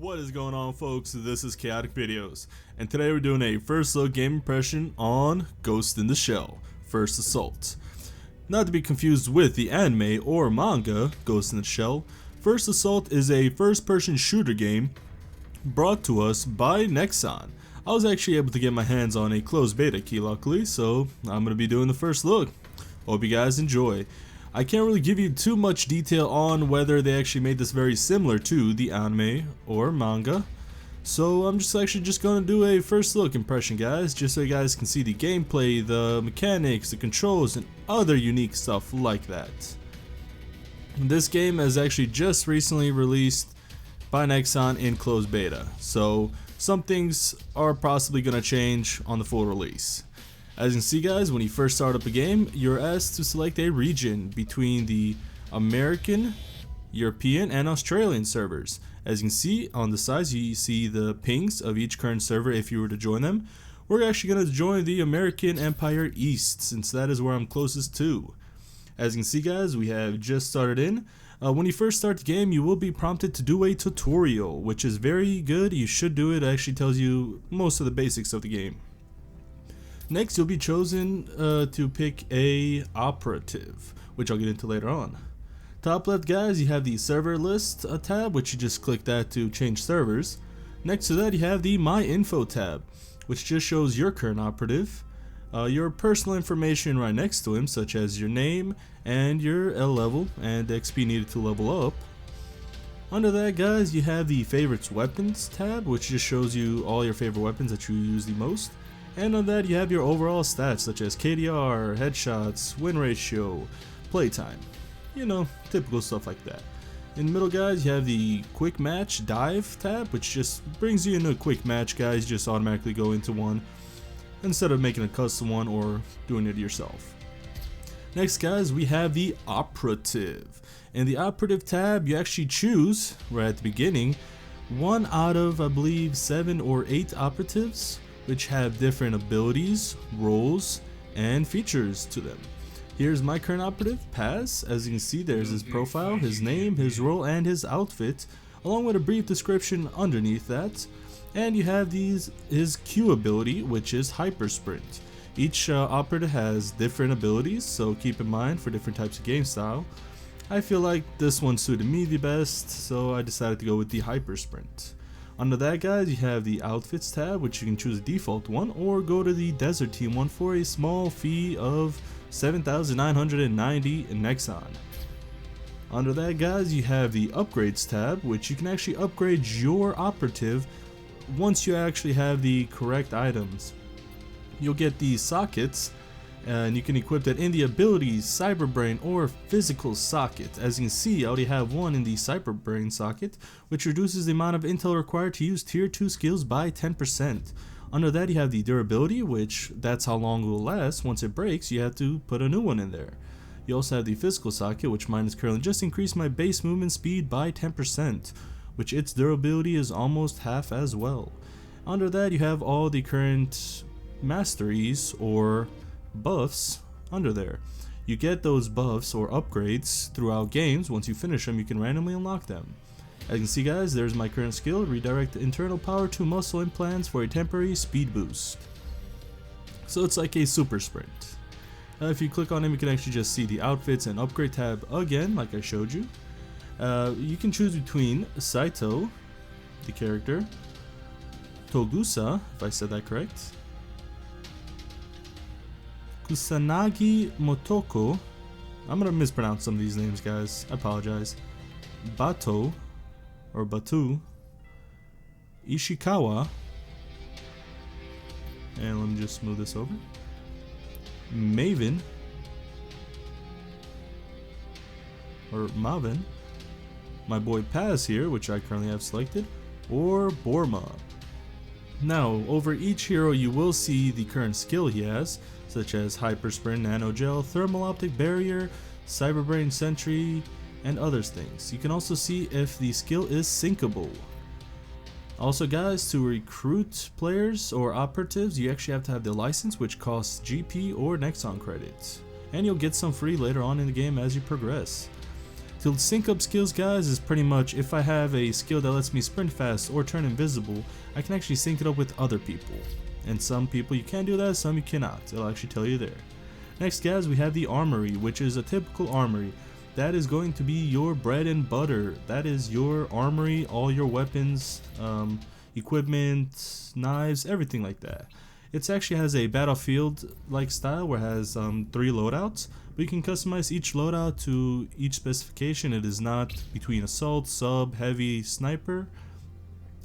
What is going on, folks? This is ChaoticVideos, and today we're doing a first look game impression on Ghost in the Shell First Assault. Not to be confused with the anime or manga Ghost in the Shell, First Assault is a first person shooter game brought to us by Nexon. I was actually able to get my hands on a closed beta key luckily, so I'm going to be doing the first look. Hope you guys enjoy. I can't really give you too much detail on whether they actually made this very similar to the anime or manga, so I'm just going to do a first look impression, guys, just so you guys can see the gameplay, the mechanics, the controls, and other unique stuff like that. This game has actually just recently released by Nexon in closed beta, so some things are possibly going to change on the full release. As you can see, guys, when you first start up a game, you're asked to select a region between the American, European, and Australian servers. As you can see on the sides, you see the pings of each current server if you were to join them. We're actually going to join the American Empire East, since that is where I'm closest to. As you can see, guys, we have just started in. When you first start the game, you will be prompted to do a tutorial, which is very good. You should do it. It actually tells you most of the basics of the game. Next, you'll be chosen to pick a operative, which I'll get into later on. Top left, guys, you have the server list tab, which you just click that to change servers. Next to that, you have the My Info tab, which just shows your current operative, your personal information right next to him, such as your name and your L level and XP needed to level up. Under that, guys, you have the Favorites Weapons tab, which just shows you all your favorite weapons that you use the most. And on that, you have your overall stats such as KDR, headshots, win ratio, playtime. You know, typical stuff like that. In the middle, guys, you have the Quick Match Dive tab, which just brings you into a quick match, guys. You just automatically go into one instead of making a custom one or doing it yourself. Next, guys, we have the Operative. In the Operative tab, you actually choose, right at the beginning, one out of, I believe, 7 or 8 operatives, which have different abilities, roles, and features to them. Here's my current operative, Paz. As you can see, there's his profile, his name, his role, and his outfit, along with a brief description underneath that. And you have his Q ability, which is Hyper Sprint. Each operative has different abilities, so keep in mind for different types of game style. I feel like this one suited me the best, so I decided to go with the Hyper Sprint. Under that, guys, you have the Outfits tab, which you can choose a default one or go to the Desert Team one for a small fee of 7,990 in Nexon. Under that, guys, you have the Upgrades tab, which you can actually upgrade your operative once you actually have the correct items. You'll get the sockets, and you can equip that in the abilities, Cyber Brain, or Physical Socket. As you can see, I already have one in the Cyber Brain socket, which reduces the amount of intel required to use tier 2 skills by 10%. Under that, you have the durability, which that's how long it will last. Once it breaks, you have to put a new one in there. You also have the Physical Socket, which mine is currently just increased my base movement speed by 10%, which its durability is almost half as well. Under that, you have all the current masteries or buffs under there. You get those buffs or upgrades throughout games. Once you finish them, you can randomly unlock them. As you can see, guys, there's my current skill, redirect internal power to muscle implants for a temporary speed boost. So it's like a super sprint. If you click on him, you can actually just see the outfits and upgrade tab again, like I showed you. You can choose between Saito, the character, Togusa, if I said that correct, Kusanagi Motoko, I'm gonna mispronounce some of these names, guys, I apologize, Bato, or Batu, Ishikawa, and let me just move this over, Maven, or Maven, my boy Paz here, which I currently have selected, or Borma. Now, over each hero you will see the current skill he has, such as Hyper Sprint, Nano Gel, Thermal Optic Barrier, Cyber Brain Sentry, and other things. You can also see if the skill is syncable. Also, guys, to recruit players or operatives, you actually have to have the license, which costs GP or Nexon credits, and you'll get some free later on in the game as you progress. To sync up skills, guys, is pretty much if I have a skill that lets me sprint fast or turn invisible, I can actually sync it up with other people. And some people you can do that, some you cannot. It'll actually tell you there. Next, guys, we have the Armory, which is a typical armory. That is going to be your bread and butter. That is your armory, all your weapons, equipment, knives, everything like that. It actually has a battlefield-like style where it has 3 loadouts, but you can customize each loadout to each specification. It is not between assault, sub, heavy, sniper.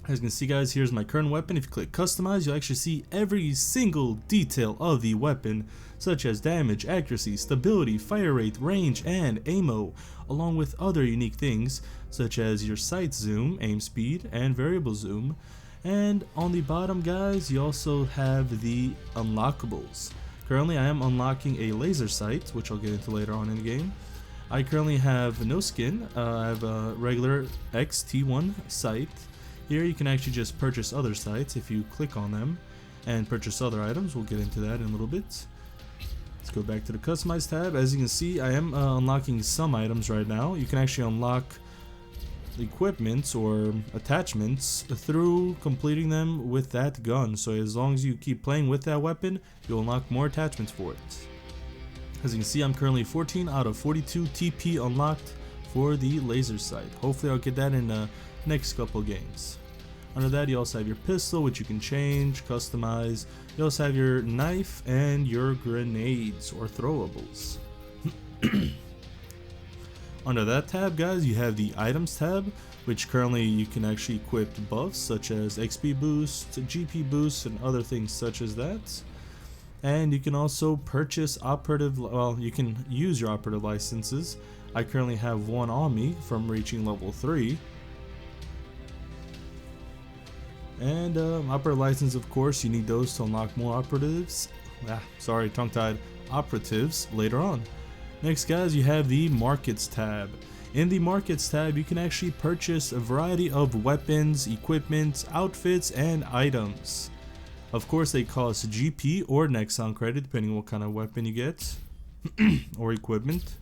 As you can see, guys, here's my current weapon. If you click customize, you'll actually see every single detail of the weapon, such as damage, accuracy, stability, fire rate, range, and ammo, along with other unique things such as your sight zoom, aim speed, and variable zoom. And on the bottom, guys, you also have the unlockables. Currently I am unlocking a laser sight, which I'll get into later on in the game. I currently have no skin. I have a regular XT1 sight. Here you can actually just purchase other sights if you click on them and purchase other items. We'll get into that in a little bit. Let's go back to the customize tab. As you can see, I am unlocking some items right now. You can actually unlock equipments or attachments through completing them with that gun. So as long as you keep playing with that weapon, you'll unlock more attachments for it. As you can see, I'm currently 14 out of 42 TP unlocked for the laser sight. Hopefully I'll get that in the next couple games. Under that, you also have your pistol, which you can change, customize. You also have your knife and your grenades or throwables. Under that tab, guys, you have the items tab, which currently you can actually equip buffs such as XP boost, GP boost, and other things such as that. And you can also purchase you can use your operative licenses. I currently have one on me from reaching level 3. And operative license, of course, you need those to unlock more operatives. Sorry, tongue-tied. Operatives later on. Next, guys, you have the Markets tab. In the Markets tab, you can actually purchase a variety of weapons, equipment, outfits, and items. Of course, they cost GP or Nexon credit, depending on what kind of weapon you get or equipment.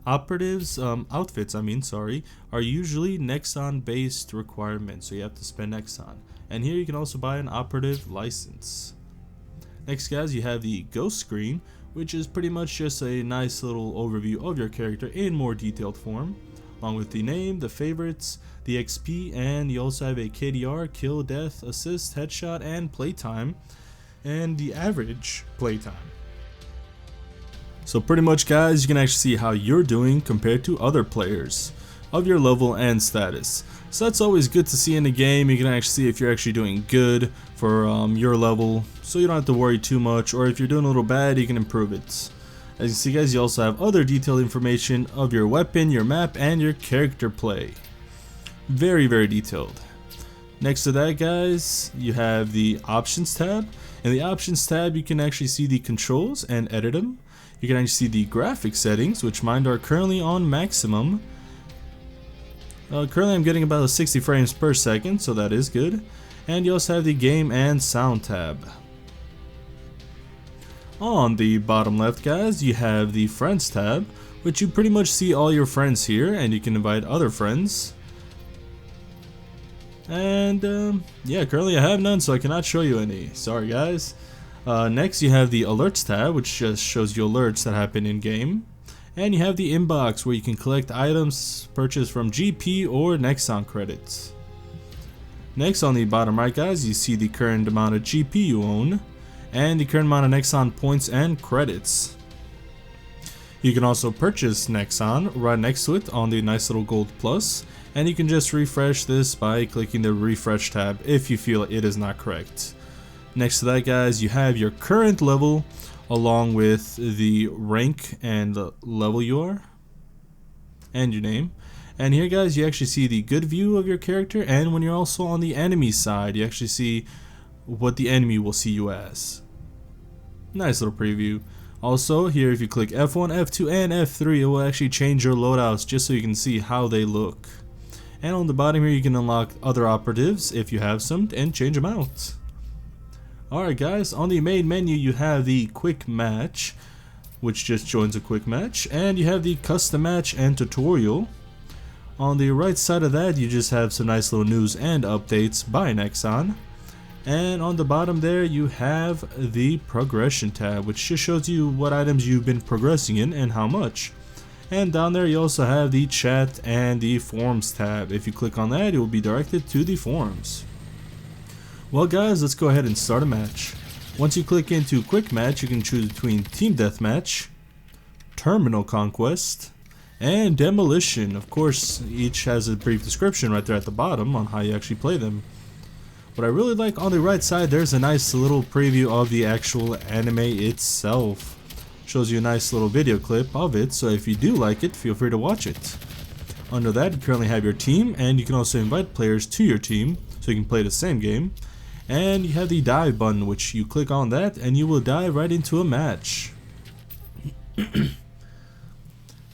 Outfits, are usually Nexon-based requirements, so you have to spend Nexon. And here you can also buy an operative license. Next, guys, you have the Ghost screen, which is pretty much just a nice little overview of your character in more detailed form, along with the name, the favorites, the XP, and you also have a KDR, kill, death, assist, headshot, and playtime, and the average playtime. So pretty much, guys, you can actually see how you're doing compared to other players of your level and status. So that's always good to see in the game. You can actually see if you're actually doing good for your level, so you don't have to worry too much, or if you're doing a little bad, you can improve it. As you can see, guys, you also have other detailed information of your weapon, your map, and your character play. Very, very detailed. Next to that, guys, you have the options tab. In the options tab, you can actually see the controls and edit them. You can actually see the graphics settings, which mine are currently on maximum. Currently I'm getting about 60 frames per second, so that is good. And you also have the game and sound tab. On the bottom left, guys, you have the friends tab, which you pretty much see all your friends here, and you can invite other friends. And yeah, currently I have none, so I cannot show you any. Sorry, guys. Next, you have the alerts tab, which just shows you alerts that happen in game. And you have the inbox, where you can collect items purchased from GP or Nexon credits. Next, on the bottom right, guys, you see the current amount of GP you own and the current amount of Nexon points and credits. You can also purchase Nexon right next to it on the nice little gold plus, and you can just refresh this by clicking the refresh tab if you feel it is not correct. Next to that, guys, you have your current level along with the rank and the level you are and your name. And here, guys, you actually see the good view of your character, and when you're also on the enemy side, you actually see what the enemy will see you as. Nice little preview. Also, here if you click F1, F2, and F3, it will actually change your loadouts just so you can see how they look. And on the bottom here, you can unlock other operatives if you have some and change them out. Alright, guys, on the main menu you have the quick match. which just joins a quick match, and you have the custom match and tutorial. On the right side of that, you just have some nice little news and updates by Nexon. And on the bottom there, you have the progression tab, which just shows you what items you've been progressing in and how much. And down there, you also have the chat and the forums tab. If you click on that, it will be directed to the forums. Well guys, let's go ahead and start a match. Once you click into quick match, you can choose between team deathmatch, terminal conquest, and demolition. Of course, each has a brief description right there at the bottom on how you actually play them. What I really like on the right side, there's a nice little preview of the actual anime itself. Shows you a nice little video clip of it, so if you do like it, feel free to watch it. Under that, you currently have your team, and you can also invite players to your team so you can play the same game. And you have the dive button, which you click on that and you will dive right into a match.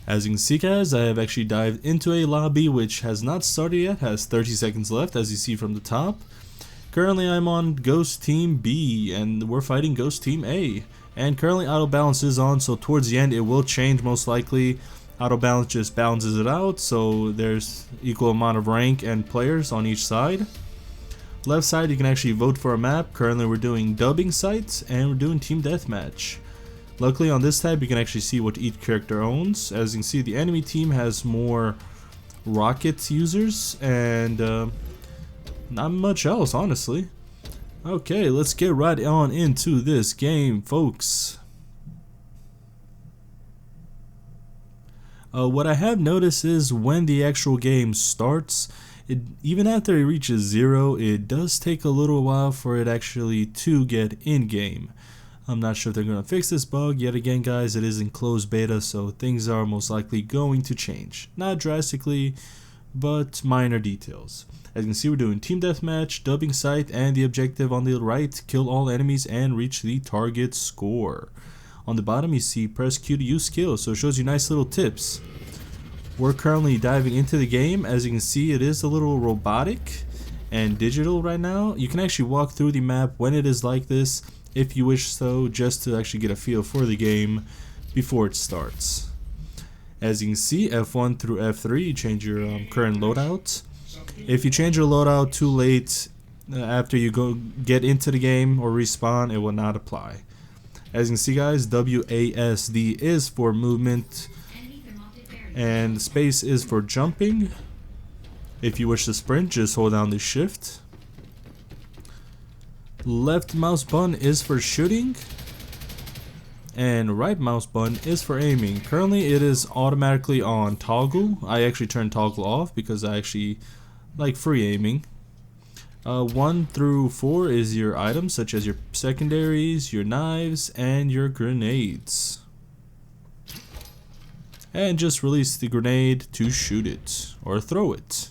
As you can see guys, I have actually dived into a lobby which has not started yet, has 30 seconds left as you see from the top. Currently I'm on Ghost Team B and we're fighting Ghost Team A. And currently auto balance is on, so towards the end it will change most likely. Auto balance just balances it out, so there's equal amount of rank and players on each side. Left side you can actually vote for a map. Currently we're doing dubbing sites and we're doing team deathmatch. Luckily on this tab you can actually see what each character owns. As you can see, the enemy team has more rocket users and not much else honestly. Okay, let's get right on into this game folks. What I have noticed is when the actual game starts, even after it reaches 0, it does take a little while for it actually to get in game. I'm not sure if they're going to fix this bug. Yet again guys, it is in closed beta, so things are most likely going to change. Not drastically, but minor details. As you can see, we're doing team deathmatch, dubbing site, and the objective on the right, kill all enemies and reach the target score. On the bottom you see press Q to use skills, so it shows you nice little tips. We're currently diving into the game. As you can see, it is a little robotic and digital right now. You can actually walk through the map when it is like this, if you wish so, just to actually get a feel for the game before it starts. As you can see, F1 through F3, you change your current loadout. If you change your loadout too late after you get into the game or respawn, it will not apply. As you can see guys, WASD is for movement, and space is for jumping. If you wish to sprint, just hold down the shift. Left mouse button is for shooting, and right mouse button is for aiming. Currently it is automatically on toggle. I actually turned toggle off because I actually like free aiming. 1 through 4 is your items, such as your secondaries, your knives, and your grenades. And just release the grenade to shoot it or throw it.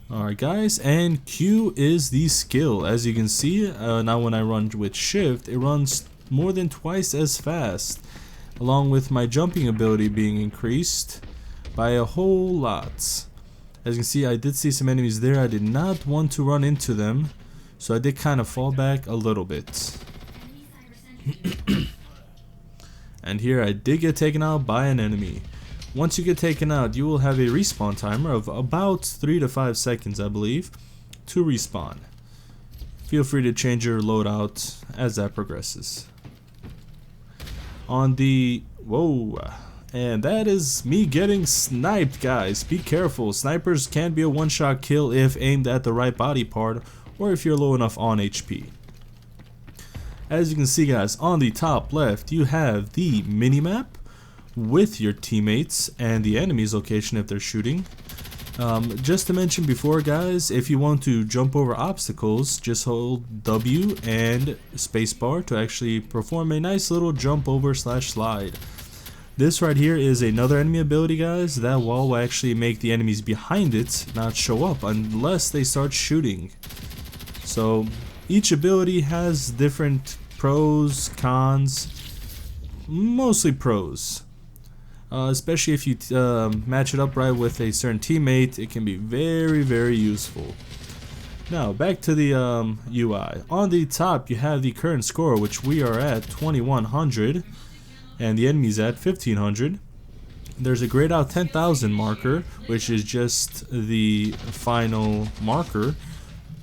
Alright guys, and Q is the skill. As you can see, now when I run with shift, it runs more than twice as fast, along with my jumping ability being increased by a whole lot. As you can see, I did see some enemies there. I did not want to run into them, so I did kind of fall back a little bit. And here I did get taken out by an enemy. Once you get taken out, you will have a respawn timer of about 3 to 5 seconds, I believe, to respawn. Feel free to change your loadout as that progresses. On the... whoa... and that is me getting sniped, guys. Be careful. Snipers can be a one-shot kill if aimed at the right body part or if you're low enough on HP. As you can see, guys, on the top left you have the minimap with your teammates and the enemy's location if they're shooting. Just to mention before, guys, if you want to jump over obstacles, just hold W and spacebar to actually perform a nice little jump over / slide. This right here is another enemy ability, guys. That wall will actually make the enemies behind it not show up unless they start shooting. So each ability has different pros, cons, mostly pros. Especially if you match it up right with a certain teammate, it can be very, very useful. Now back to the UI. On the top you have the current score, which we are at 2100 and the enemy's at 1500. There's a grayed out 10,000 marker, which is just the final marker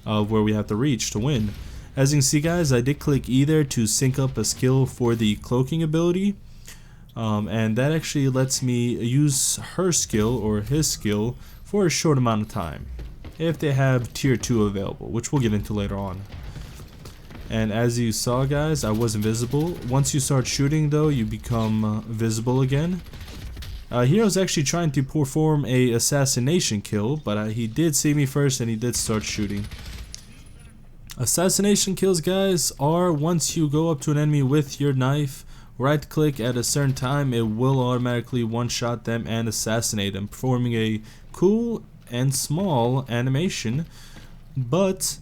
of where we have to reach to win. As you can see, guys, I did click E there to sync up a skill for the cloaking ability, and that actually lets me use her skill or his skill for a short amount of time if they have tier 2 available, which we'll get into later on. And as you saw, guys, I was invisible. Once you start shooting though, you become visible again. Here I was actually trying to perform a assassination kill, but he did see me first and he did start shooting. Assassination kills, guys, are once you go up to an enemy with your knife, right click at a certain time, it will automatically one-shot them and assassinate them, performing a cool and small animation, but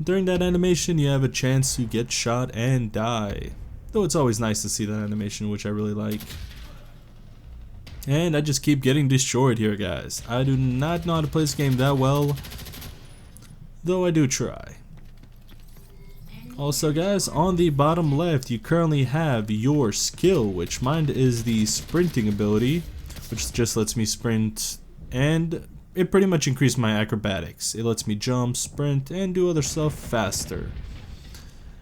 during that animation you have a chance to get shot and die. Though it's always nice to see that animation, which I really like. And I just keep getting destroyed here, guys. I do not know how to play this game that well, though I do try. Also, guys, on the bottom left you currently have your skill, which mine is the sprinting ability, which just lets me sprint, and it pretty much increased my acrobatics. It lets me jump, sprint, and do other stuff faster.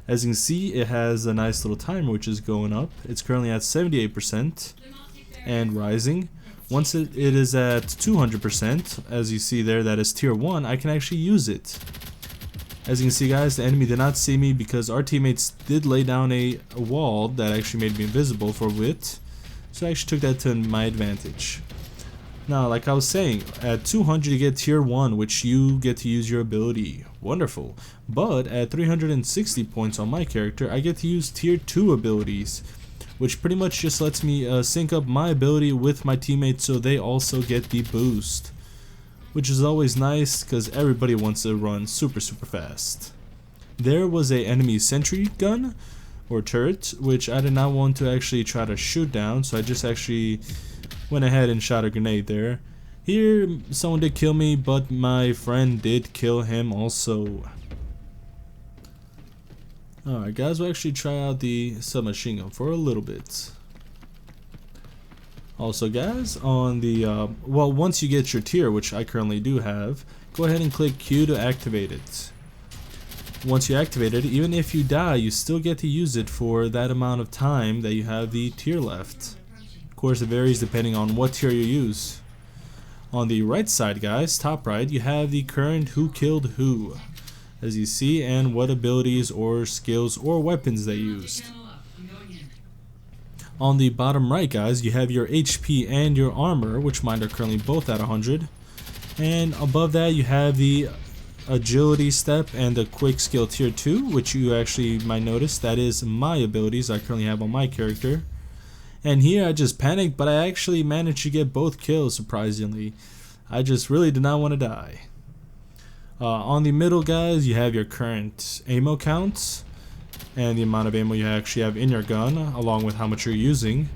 As you can see, it has a nice little timer which is going up. It's currently at 78% and rising. Once it is at 200%, as you see there, that is tier 1, I can actually use it. As you can see, guys, the enemy did not see me because our teammates did lay down a wall that actually made me invisible for a bit. So I actually took that to my advantage. Now, like I was saying, at 200 you get tier 1, which you get to use your ability. Wonderful. But at 360 points on my character, I get to use tier 2 abilities, which pretty much just lets me sync up my ability with my teammates so they also get the boost. Which is always nice because everybody wants to run super fast. There was a enemy sentry gun or turret, which I did not want to actually try to shoot down, so I just actually went ahead and shot a grenade there. Here someone did kill me, but my friend did kill him also. Alright, guys, we'll actually try out the submachine gun for a little bit. Also, guys, on the well, once you get your tier, which I currently do have, go ahead and click Q to activate it. Once you activate it, even if you die, you still get to use it for that amount of time that you have the tier left. Of course, it varies depending on what tier you use. On the right side, guys, top right, you have the current who killed who, as you see, and what abilities or skills or weapons they used. On the bottom right, guys, you have your HP and your armor, which mine are currently both at 100. And above that, you have the agility step and the quick skill tier 2, which you actually might notice that is my abilities I currently have on my character. And here I just panicked, but I actually managed to get both kills, surprisingly. I just really did not want to die. On the middle, guys, you have your current ammo counts and the amount of ammo you actually have in your gun, along with how much you're using.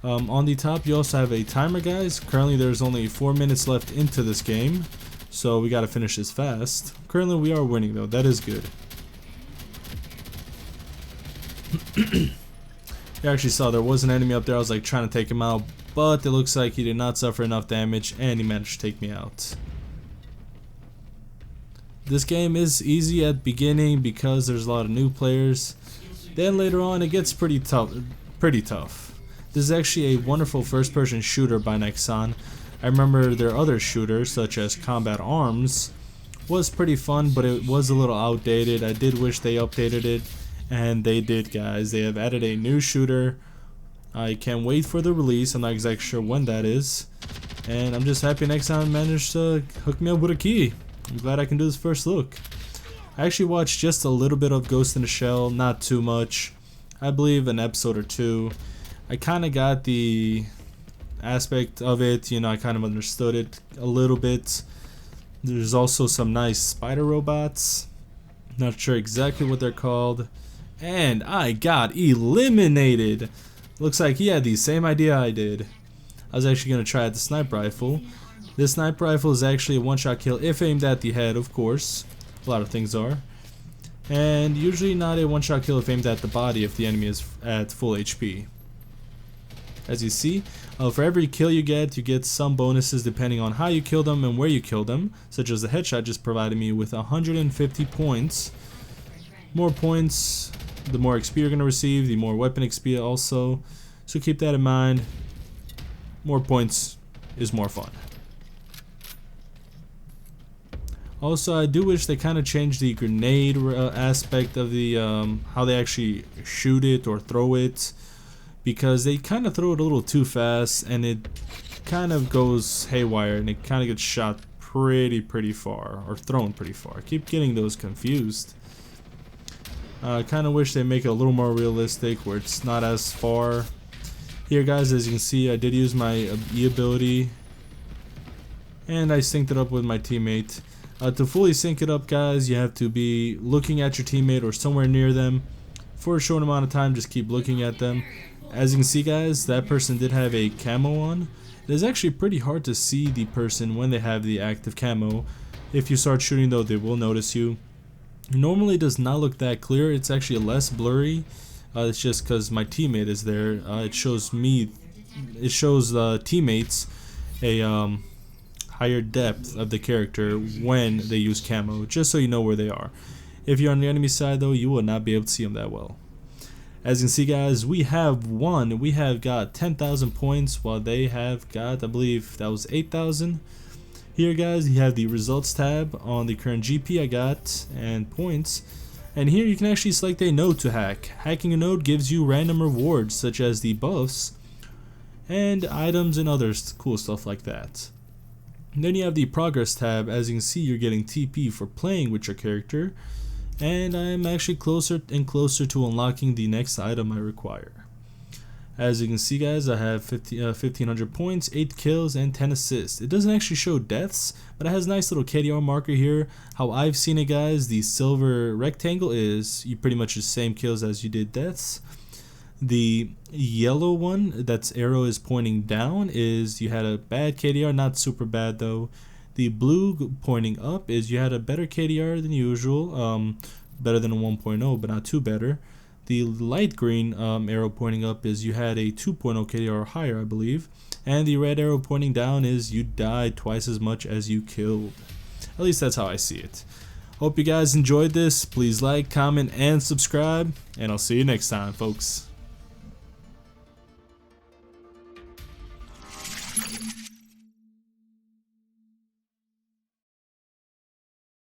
On the top, you also have a timer, guys. Currently, there's only 4 minutes left into this game, so we gotta finish this fast. Currently, we are winning, though. That is good. You actually saw there was an enemy up there. I was like trying to take him out, but it looks like he did not suffer enough damage, and he managed to take me out. This game is easy at the beginning because there's a lot of new players. Then later on it gets pretty tough. This is actually a wonderful first-person shooter by Nexon. I remember their other shooters, such as Combat Arms, was pretty fun, but it was a little outdated. I did wish they updated it, and they did, guys. They have added a new shooter. I can't wait for the release. I'm not exactly sure when that is, and I'm just happy Nexon managed to hook me up with a key. I'm glad I can do this first look. I actually watched just a little bit of Ghost in the Shell, not too much. I believe an episode or two. I kind of got the aspect of it, you know, I kind of understood it a little bit. There's also some nice spider robots. Not sure exactly what they're called. And I got eliminated. Looks like he had the same idea I did. I was actually going to try out the sniper rifle. This sniper rifle is actually a one-shot kill if aimed at the head, of course. A lot of things are. And usually not a one-shot kill if aimed at the body if the enemy is at full HP. As you see, for every kill you get some bonuses depending on how you kill them and where you kill them, such as the headshot just provided me with 150 points. More points, the more XP you're going to receive, the more weapon XP also, so keep that in mind. More points is more fun. Also, I do wish they kind of changed the grenade aspect of the how they actually shoot it or throw it, because they kind of throw it a little too fast and it kind of goes haywire and it kind of gets shot pretty far, or thrown pretty far. I keep getting those confused. I kind of wish they make it a little more realistic where it's not as far. Here guys, as you can see, I did use my E ability and I synced it up with my teammate. To fully sync it up guys, you have to be looking at your teammate or somewhere near them for a short amount of time. Just keep looking at them. As you can see guys, that person did have a camo on. It is actually pretty hard to see the person when they have the active camo. If you start shooting though, they will notice you. Normally it does not look that clear, it's actually less blurry. It's just because my teammate is there. It shows teammates a higher depth of the character when they use camo, just so you know where they are. If you're on the enemy side though, you will not be able to see them that well. As you can see guys, we have won. We have got 10,000 points while they have got, I believe that was 8,000. Here guys, you have the results tab on the current GP I got and points, and here you can actually select a node to hack. Hacking a node gives you random rewards such as the buffs and items and other cool stuff like that. And then you have the progress tab. As you can see, you're getting TP for playing with your character, and I'm actually closer and closer to unlocking the next item I require. As you can see guys, I have 1500 points, 8 kills, and 10 assists. It doesn't actually show deaths, but it has a nice little KDR marker here. How I've seen it guys, the silver rectangle is you pretty much the same kills as you did deaths. The yellow one, that's arrow is pointing down, is you had a bad KDR, not super bad though. The blue pointing up is you had a better KDR than usual, better than a 1.0 but not too better. The light green arrow pointing up is you had a 2.0 KDR or higher, I believe. And the red arrow pointing down is you died twice as much as you killed. At least that's how I see it. Hope you guys enjoyed this. Please like, comment, and subscribe. And I'll see you next time, folks.